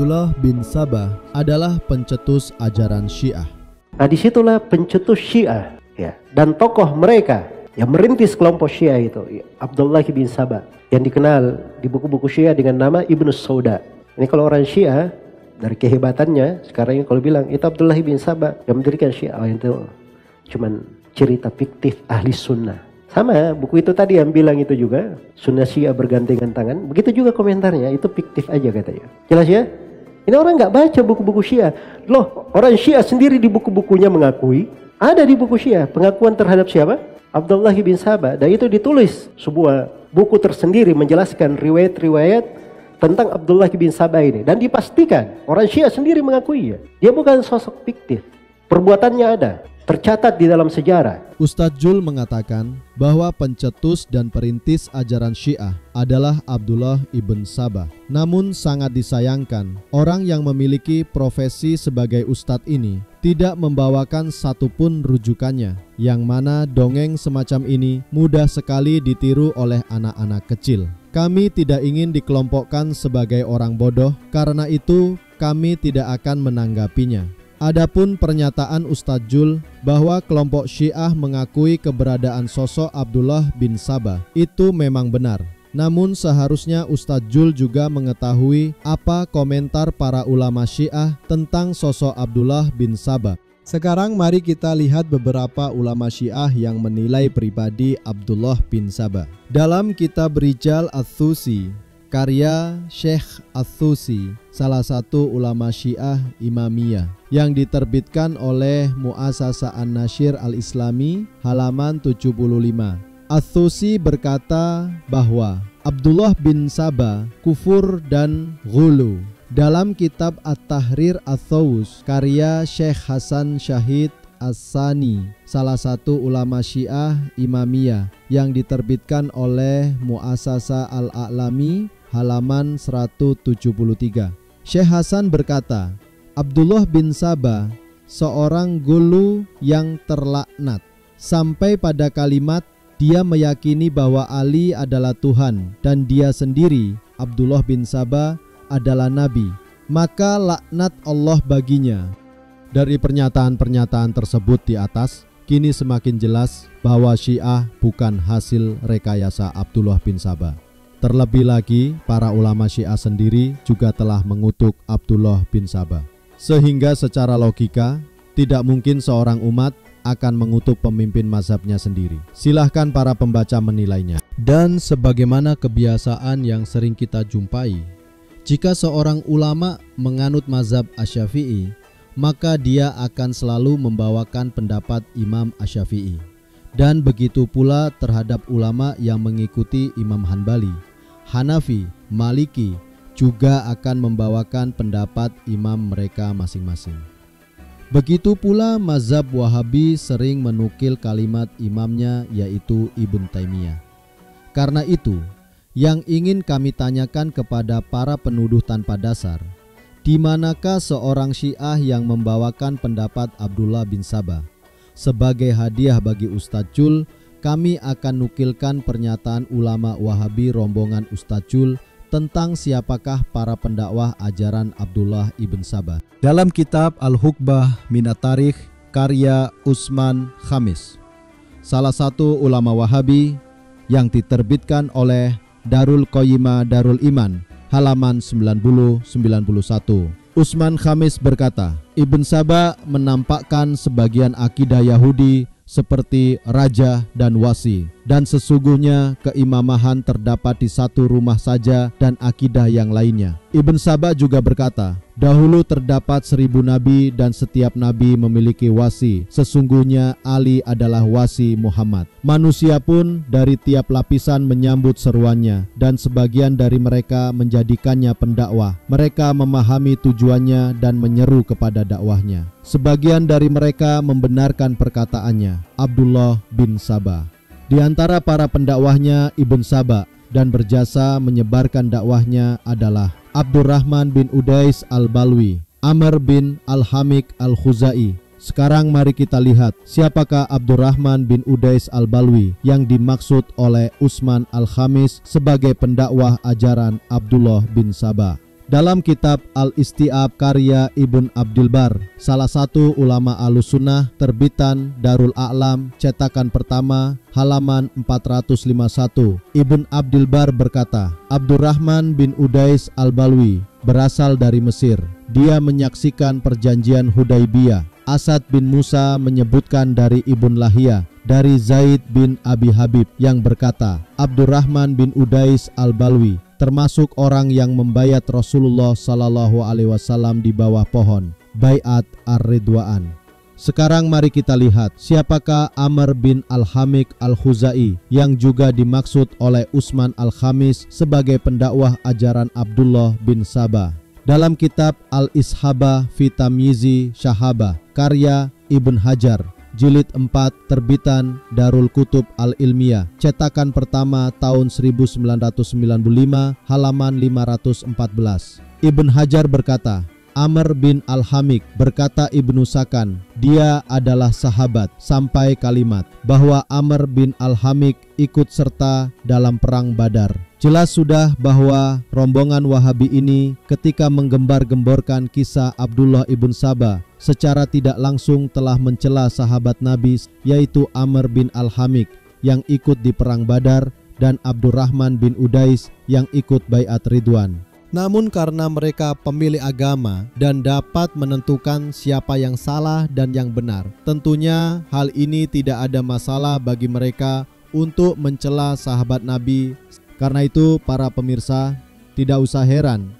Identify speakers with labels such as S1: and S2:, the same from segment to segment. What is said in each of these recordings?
S1: Abdullah bin Sabah adalah pencetus ajaran Syiah.
S2: Nah, disitulah pencetus Syiah, ya, dan tokoh mereka yang merintis kelompok Syiah itu, Abdullah bin Sabah, yang dikenal di buku-buku Syiah dengan nama Ibnu Sauda. Ini kalau orang Syiah dari kehebatannya sekarang ini kalau bilang itu Abdullah bin Sabah yang mendirikan Syiah, itu cuman cerita fiktif ahli sunnah. Sama buku itu tadi yang bilang itu juga sunnah Syiah bergandengan tangan. Begitu juga komentarnya, itu fiktif aja katanya. Jelas ya? Ini orang nggak baca buku-buku Syiah. Loh, orang Syiah sendiri di buku-bukunya mengakui. Ada di buku Syiah pengakuan terhadap siapa? Abdullah bin Sabah. Dan itu ditulis sebuah buku tersendiri menjelaskan riwayat-riwayat tentang Abdullah bin Sabah ini. Dan dipastikan orang Syiah sendiri mengakui ya. Dia bukan sosok fiktif. Perbuatannya ada. Tercatat di dalam sejarah.
S1: Ustadz Jul mengatakan bahwa pencetus dan perintis ajaran Syiah adalah Abdullah ibn Sabah. Namun sangat disayangkan, orang yang memiliki profesi sebagai ustadz ini tidak membawakan satupun rujukannya, yang mana dongeng semacam ini mudah sekali ditiru oleh anak-anak kecil. Kami tidak ingin dikelompokkan sebagai orang bodoh, karena itu kami tidak akan menanggapinya. Adapun pernyataan Ustadz Jul bahwa kelompok Syiah mengakui keberadaan sosok Abdullah bin Sabah itu memang benar. Namun seharusnya Ustadz Jul juga mengetahui apa komentar para ulama Syiah tentang sosok Abdullah bin Sabah. Sekarang mari kita lihat beberapa ulama Syiah yang menilai pribadi Abdullah bin Sabah. Dalam kitab Rijal Ats-Tsusi, karya Syekh Ats-Tsusi, salah satu ulama Syiah Imamiyah, yang diterbitkan oleh Mu'assasah An-Nasyir Al-Islami, halaman 75. Ats-Tsusi berkata bahwa Abdullah bin Sabah kufur dan ghulu. Dalam kitab At-Tahrir Ats-Tsaus, karya Syekh Hasan Syahid As-Sani, salah satu ulama Syiah Imamiyah, yang diterbitkan oleh Mu'assasah Al-A'lami, halaman 173. Syekh Hasan berkata, Abdullah bin Sabah seorang gulu yang terlaknat, sampai pada kalimat dia meyakini bahwa Ali adalah Tuhan dan dia sendiri, Abdullah bin Sabah, adalah Nabi, maka laknat Allah baginya. Dari pernyataan-pernyataan tersebut di atas, kini semakin jelas bahwa Syiah bukan hasil rekayasa Abdullah bin Sabah. Terlebih lagi, para ulama Syiah sendiri juga telah mengutuk Abdullah bin Sabah. Sehingga secara logika, tidak mungkin seorang umat akan mengutuk pemimpin mazhabnya sendiri. Silahkan para pembaca menilainya. Dan sebagaimana kebiasaan yang sering kita jumpai, jika seorang ulama menganut mazhab Asy-Syafi'i, maka dia akan selalu membawakan pendapat Imam Asy-Syafi'i. Dan begitu pula terhadap ulama yang mengikuti Imam Hanbali, Hanafi, Maliki juga akan membawakan pendapat imam mereka masing-masing. Begitu pula mazhab Wahabi sering menukil kalimat imamnya, yaitu Ibn Taimiyah. Karena itu, yang ingin kami tanyakan kepada para penuduh tanpa dasar, di manakah seorang Syiah yang membawakan pendapat Abdullah bin Sabah? Sebagai hadiah bagi Ustadz Jul, kami akan nukilkan pernyataan ulama Wahabi rombongan Ustadz Jul tentang siapakah para pendakwah ajaran Abdullah ibn Sabah. Dalam kitab Al-Hukbah Minat Tarikh, karya Usman Khamis, salah satu ulama Wahabi, yang diterbitkan oleh Darul Qayyimah Darul Iman, halaman 90-91. Usman Khamis berkata, Ibn Sabah menampakkan sebagian akidah Yahudi seperti raja dan wasi, dan sesungguhnya keimamahan terdapat di satu rumah saja dan akidah yang lainnya. Ibn Sabah juga berkata, dahulu terdapat 1000 nabi dan setiap nabi memiliki wasi. Sesungguhnya Ali adalah wasi Muhammad. Manusia pun dari tiap lapisan menyambut seruannya, dan sebagian dari mereka menjadikannya pendakwah. Mereka memahami tujuannya dan menyeru kepada dakwahnya. Sebagian dari mereka membenarkan perkataannya, Abdullah bin Sabah. Di antara para pendakwahnya Ibn Sabah dan berjasa menyebarkan dakwahnya adalah Abdurrahman bin Udais al-Balwi, Amr bin al-Hamik al-Khuzai. Sekarang mari kita lihat siapakah Abdurrahman bin Udais al-Balwi yang dimaksud oleh Utsman al-Khamis sebagai pendakwah ajaran Abdullah bin Sabah. Dalam kitab Al-Istiab karya Ibn Abdul Bar, salah satu ulama Ahlussunnah, terbitan Darul A'lam, cetakan pertama, halaman 451, Ibn Abdul Bar berkata, Abdurrahman bin Udais al-Balwi berasal dari Mesir. Dia menyaksikan perjanjian Hudaibiyah. Asad bin Musa menyebutkan dari Ibn Lahiyah, dari Zaid bin Abi Habib yang berkata, Abdurrahman bin Udais al-Balwi termasuk orang yang membayat Rasulullah Sallallahu Alaihi Wasallam di bawah pohon Bai'at Ar-Ridwaan. Sekarang mari kita lihat siapakah Amr bin al-Hamik al-Khuzai yang juga dimaksud oleh Utsman al-Khamis sebagai pendakwah ajaran Abdullah bin Sabah. Dalam kitab Al-Ishaba fi Tamyizi Syahaba karya Ibn Hajar, jilid 4, terbitan Darul Kutub Al-Ilmiyah, cetakan pertama tahun 1995, halaman 514. Ibn Hajar berkata, Amr bin al-Hamik berkata Ibnu Sakan, dia adalah sahabat, sampai kalimat bahwa Amr bin al-Hamik ikut serta dalam perang Badar. Jelas sudah bahwa rombongan Wahabi ini ketika menggembar-gemborkan kisah Abdullah ibn Sabah secara tidak langsung telah mencela sahabat Nabi, yaitu Amr bin al-Hamik yang ikut di perang Badar dan Abdurrahman bin Udais yang ikut Bai'at Ridwan. Namun karena mereka pemilik agama dan dapat menentukan siapa yang salah dan yang benar, tentunya hal ini tidak ada masalah bagi mereka untuk mencela sahabat Nabi. Karena itu para pemirsa, tidak usah heran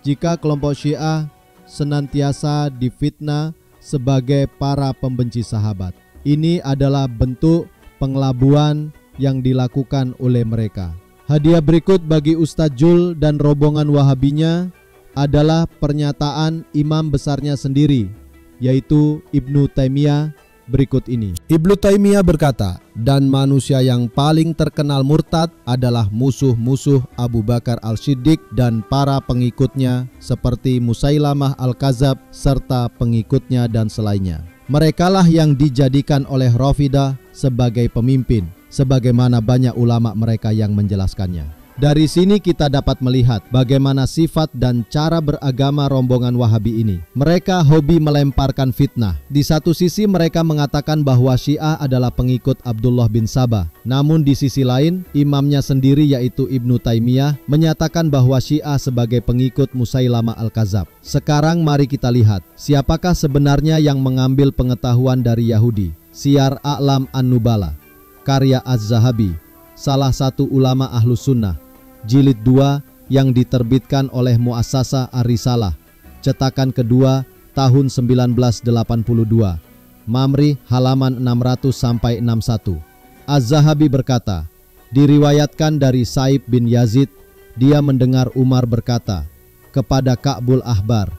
S1: jika kelompok Syiah senantiasa difitnah sebagai para pembenci sahabat. Ini adalah bentuk pengelabuan yang dilakukan oleh mereka. Hadiah berikut bagi Ustadz Jul dan rombongan Wahabinya adalah pernyataan imam besarnya sendiri, yaitu Ibnu Taimiyah berikut ini. Ibnu Taimiyah berkata, dan manusia yang paling terkenal murtad adalah musuh-musuh Abu Bakar al-Siddiq dan para pengikutnya seperti Musailamah al-Kazab serta pengikutnya dan selainnya. Merekalah yang dijadikan oleh Rafidah sebagai pemimpin, sebagaimana banyak ulama mereka yang menjelaskannya. Dari sini kita dapat melihat bagaimana sifat dan cara beragama rombongan Wahabi ini. Mereka hobi melemparkan fitnah. Di satu sisi mereka mengatakan bahwa Syiah adalah pengikut Abdullah bin Sabah. Namun di sisi lain, imamnya sendiri yaitu Ibnu Taimiyah menyatakan bahwa Syiah sebagai pengikut Musailamah al-Kazab. Sekarang mari kita lihat siapakah sebenarnya yang mengambil pengetahuan dari Yahudi. Syiar A'lam An-Nubala karya Az-Zahabi, salah satu ulama Ahlussunnah, jilid 2 yang diterbitkan oleh Muassasah Ar-Risalah, cetakan kedua tahun 1982, Mamri halaman 600-61. Az-Zahabi berkata, diriwayatkan dari Saib bin Yazid, dia mendengar Umar berkata kepada Ka'bul Ahbar,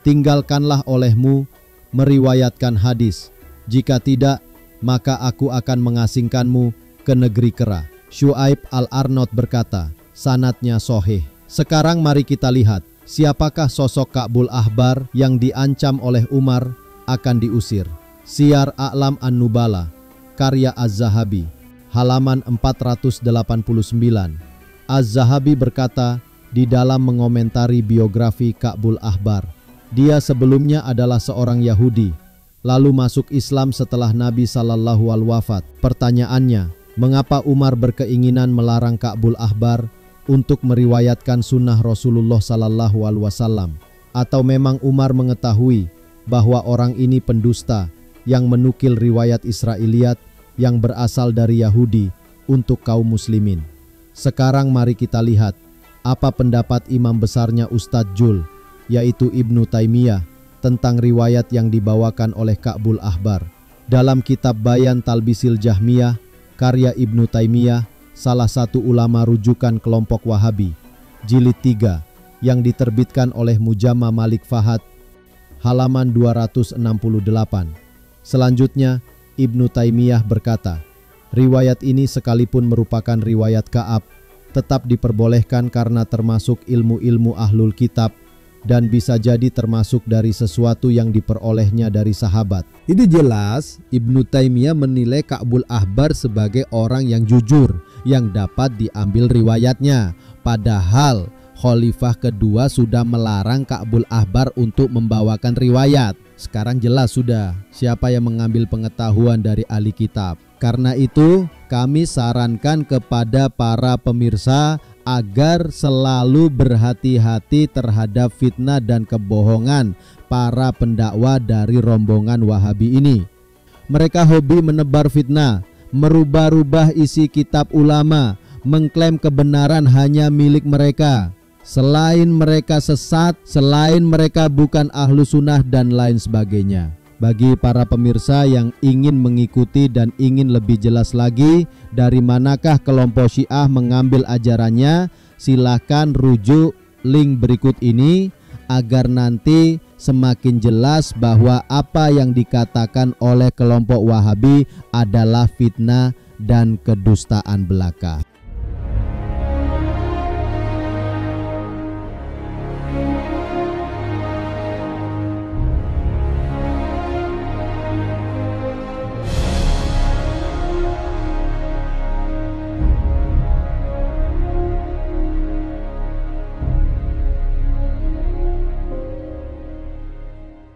S1: tinggalkanlah olehmu meriwayatkan hadis, jika tidak maka aku akan mengasingkanmu ke negeri kera. Syuaib al-Arnaud berkata, sanadnya sahih. Sekarang mari kita lihat siapakah sosok Ka'bul Ahbar yang diancam oleh Umar akan diusir. Syiar A'lam An-Nubala karya Az-Zahabi, halaman 489. Az-Zahabi berkata di dalam mengomentari biografi Ka'bul Ahbar, dia sebelumnya adalah seorang Yahudi, lalu masuk Islam setelah Nabi Sallallahu Alaihi Wafat. Pertanyaannya, mengapa Umar berkeinginan melarang Ka'bul Ahbar untuk meriwayatkan sunnah Rasulullah Sallallahu Alaihi Wasallam? Atau memang Umar mengetahui bahwa orang ini pendusta yang menukil riwayat Israiliyat yang berasal dari Yahudi untuk kaum muslimin? Sekarang mari kita lihat apa pendapat imam besarnya Ustadz Jul, yaitu Ibnu Taimiyah, tentang riwayat yang dibawakan oleh Ka'bul Ahbar. Dalam kitab Bayan Talbisil Jahmiyah karya Ibnu Taimiyah, salah satu ulama rujukan kelompok Wahabi, jilid 3 yang diterbitkan oleh Mujamma Malik Fahad, halaman 268. Selanjutnya Ibnu Taimiyah berkata, riwayat ini sekalipun merupakan riwayat Ka'ab, tetap diperbolehkan karena termasuk ilmu-ilmu ahlul kitab dan bisa jadi termasuk dari sesuatu yang diperolehnya dari sahabat.
S3: Ini jelas Ibnu Taimiyah menilai Ka'bul Ahbar sebagai orang yang jujur yang dapat diambil riwayatnya. Padahal Khalifah kedua sudah melarang Ka'bul Ahbar untuk membawakan riwayat. Sekarang jelas sudah siapa yang mengambil pengetahuan dari ahli kitab. Karena itu kami sarankan kepada para pemirsa agar selalu berhati-hati terhadap fitnah dan kebohongan para pendakwa dari rombongan Wahabi ini. Mereka hobi menebar fitnah, merubah-rubah isi kitab ulama, mengklaim kebenaran hanya milik mereka. Selain mereka sesat, selain mereka bukan ahlu sunnah dan lain sebagainya. Bagi para pemirsa yang ingin mengikuti dan ingin lebih jelas lagi dari manakah kelompok Syiah mengambil ajarannya, silahkan rujuk link berikut ini agar nanti semakin jelas bahwa apa yang dikatakan oleh kelompok Wahabi adalah fitnah dan kedustaan belaka.